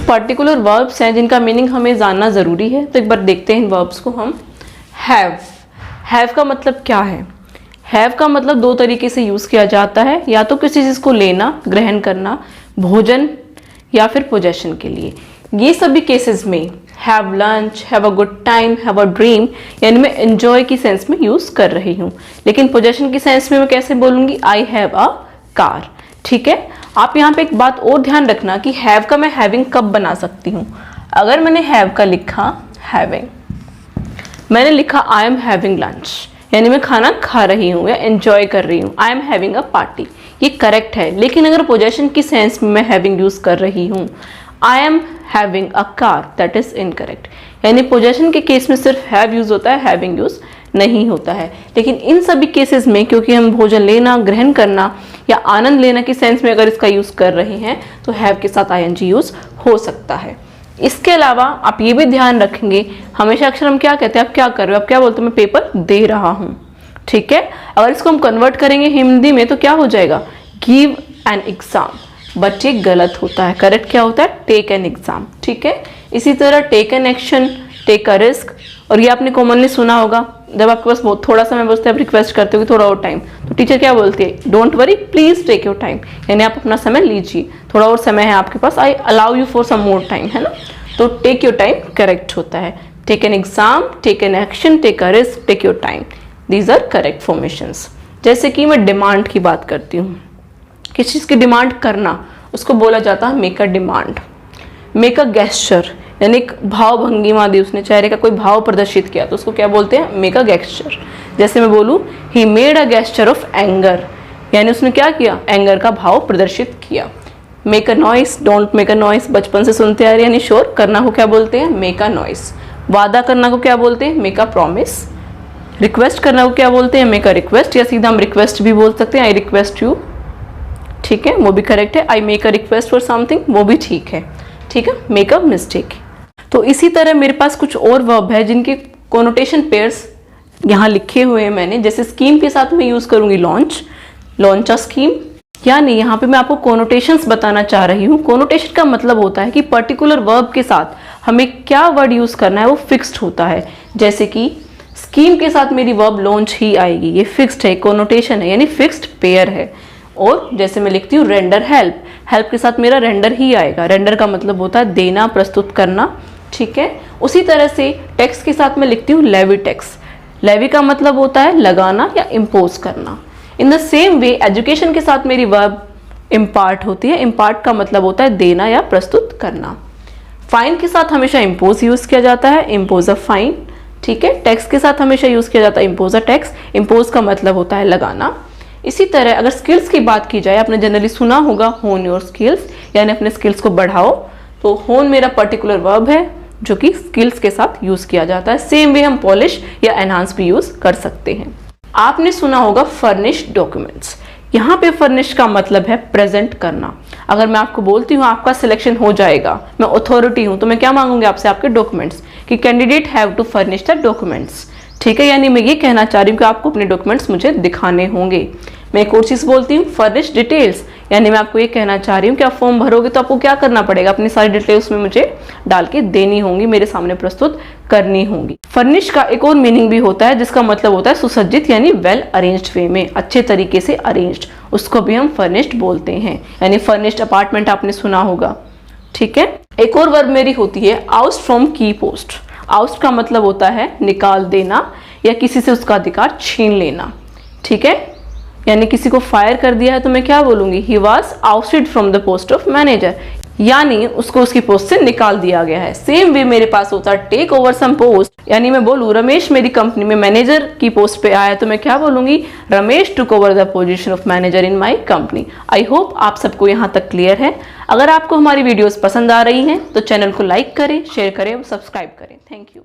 Particular verbs हैं जिनका meaning हमें जानना ज़रूरी है, तो एक बार देखते हैं इन वर्ब्स को हम। हैव का मतलब क्या है? हैव का मतलब दो तरीके से यूज़ किया जाता है, या तो किसी चीज़ को लेना, ग्रहण करना, भोजन या फिर पोजेशन के लिए। ये सभी केसेस में have lunch, have a good time, have a dream, यानी मैं एंजॉय की सेंस में यूज़ कर रही हूँ। लेकिन पोजेशन की सेंस में मैं कैसे बोलूँगी? I have a car. ठीक है, आप यहाँ पे एक बात और ध्यान रखना कि हैव का मैं हैविंग कब बना सकती हूँ। अगर मैंने हैव का लिखा हैविंग, मैंने लिखा आई एम हैविंग लंच, यानी मैं खाना खा रही हूँ या एंजॉय कर रही हूँ। I am having a party, ये करेक्ट है। लेकिन अगर पोजेशन की सेंस में मैं हैविंग यूज कर रही हूँ, I am having a car, that is incorrect. यानी पोजेशन के केस में सिर्फ हैव यूज होता है, हैविंग यूज नहीं होता है। लेकिन इन सभी केसेस में क्योंकि हम भोजन लेना, ग्रहण करना या आनंद लेना की सेंस में अगर इसका यूज कर रहे हैं तो हैव के साथ आईएनजी यूज हो सकता है। इसके अलावा आप ये भी ध्यान रखेंगे, हमेशा अक्सर हम क्या कहते हैं, आप क्या कर रहे हो, आप क्या बोलते हो, मैं पेपर दे रहा हूँ। ठीक है, अगर इसको हम कन्वर्ट करेंगे हिंदी में तो क्या हो जाएगा? गिव एन एग्जाम, बट ये गलत होता है। करेक्ट क्या होता है? Take an exam. ठीक है, इसी तरह take an action, take a risk, और ये आपने कॉमनली सुना होगा, जब आपके पास बहुत थोड़ा समय बचता है, आप रिक्वेस्ट करते हो कि थोड़ा और टाइम, तो टीचर क्या बोलती है? Don't worry, please take your time, यानी आप अपना समय लीजिए, थोड़ा और समय है आपके पास, I allow you for some more time, है ना। तो टेक योर टाइम करेक्ट होता है। Take an exam, take an action, take a risk, take your time, these are correct formations. जैसे कि मैं डिमांड की बात करती हूँ, किस चीज़ की डिमांड करना, उसको बोला जाता है make a demand. Make a gesture, यानी एक भाव भंगिमा दी, उसने चेहरे का कोई भाव प्रदर्शित किया, तो उसको क्या बोलते हैं? Make a gesture. जैसे मैं बोलूँ he made a gesture of anger, यानी उसने क्या किया? एंगर का भाव प्रदर्शित किया। Make a noise, don't make a noise, बचपन से सुनते आ रहे हैं, यानी शोर करना को क्या बोलते हैं? Make a noise. वादा करना को क्या बोलते हैं? Make a promise. रिक्वेस्ट करना को क्या बोलते हैं? मेक अ रिक्वेस्ट, या सीधा हम रिक्वेस्ट भी बोल सकते हैं, आई रिक्वेस्ट यू। ठीक है, वो भी करेक्ट है। I make a request for something, वो भी ठीक है। ठीक है, मेक अ मिस्टेक। तो इसी तरह मेरे पास कुछ और वर्ब है जिनके कोनोटेशन पेयर्स यहाँ लिखे हुए हैं मैंने। जैसे स्कीम के साथ मैं यूज करूंगी लॉन्च, लॉन्च अ स्कीम। यानी यहाँ पे मैं आपको कोनोटेशंस बताना चाह रही हूँ। कोनोटेशन का मतलब होता है कि पर्टिकुलर वर्ब के साथ हमें क्या वर्ड यूज करना है वो फिक्स्ड होता है। जैसे कि स्कीम के साथ मेरी वर्ब लॉन्च ही आएगी, ये फिक्स्ड है, कोनोटेशन है, यानी फिक्स्ड पेयर है। और जैसे मैं लिखती हूँ रेंडर हेल्प, हेल्प के साथ मेरा रेंडर ही आएगा। रेंडर का मतलब होता है देना, प्रस्तुत करना। ठीक है, उसी तरह से टैक्स के साथ मैं लिखती हूँ लेवी टैक्स। लेवी का मतलब होता है लगाना या इम्पोज करना। In the same way education के साथ मेरी वर्ब इम्पार्ट होती है। इम्पार्ट का मतलब होता है देना या प्रस्तुत करना। फाइन के साथ हमेशा इम्पोज यूज किया जाता है, इम्पोज अ फाइन। ठीक है, टैक्स के साथ हमेशा यूज किया जाता है इम्पोज अ टैक्स। इम्पोज का मतलब होता है लगाना। इसी तरह अगर स्किल्स की बात की जाए, आपने जनरली सुना होगा होन योर स्किल्स, यानी अपने स्किल्स को बढ़ाओ। तो होन मेरा पर्टिकुलर वर्ब है जो कि स्किल्स के साथ यूज किया जाता है। सेम वे हम पॉलिश या एनहांस भी यूज कर सकते हैं। आपने सुना होगा फर्निश डॉक्यूमेंट्स। यहाँ पे फर्निश का मतलब है प्रेजेंट करना। अगर मैं आपको बोलती हूँ आपका सिलेक्शन हो जाएगा, मैं अथॉरिटी हूँ, तो मैं क्या मांगूंगी आपसे? आपके डॉक्यूमेंट्स, कि candidate have to furnish the documents. ठीक है, यानी मैं ये कहना चाह रही हूँ कि आपको अपने डॉक्यूमेंट्स मुझे दिखाने होंगे। मैं एक और चीज बोलती हूँ फर्निश डिटेल्स, यानी मैं आपको ये कहना चाह रही हूँ कि आप फॉर्म भरोगे तो आपको क्या करना पड़ेगा? अपनी सारी डिटेल्स में मुझे डाल के देनी होंगी, मेरे सामने प्रस्तुत करनी होंगी। फर्निश का एक और मीनिंग भी होता है जिसका मतलब होता है सुसज्जित, यानी वेल अरेंज्ड वे में, अच्छे तरीके से अरेंज्ड, उसको भी हम फर्निश्ड बोलते हैं। यानी फर्निश्ड अपार्टमेंट आपने सुना होगा। ठीक है, एक और वर्ब मेरी होती है आउस्ट फ्रॉम की पोस्ट। आउस्ट का मतलब होता है निकाल देना या किसी से उसका अधिकार छीन लेना। ठीक है, यानी किसी को फायर कर दिया है तो मैं क्या बोलूंगी? He was ousted from the post of manager, यानी उसको उसकी पोस्ट से निकाल दिया गया है। सेम वे मेरे पास होता है टेक ओवर सम पोस्ट, यानी मैं बोलूँ रमेश मेरी कंपनी में मैनेजर की पोस्ट पे आया तो मैं क्या बोलूंगी? Ramesh took over the position of manager in my company. I hope आप सबको यहाँ तक क्लियर है। अगर आपको हमारी वीडियोस पसंद आ रही हैं तो चैनल को लाइक करें, शेयर करें और सब्सक्राइब करें। Thank you.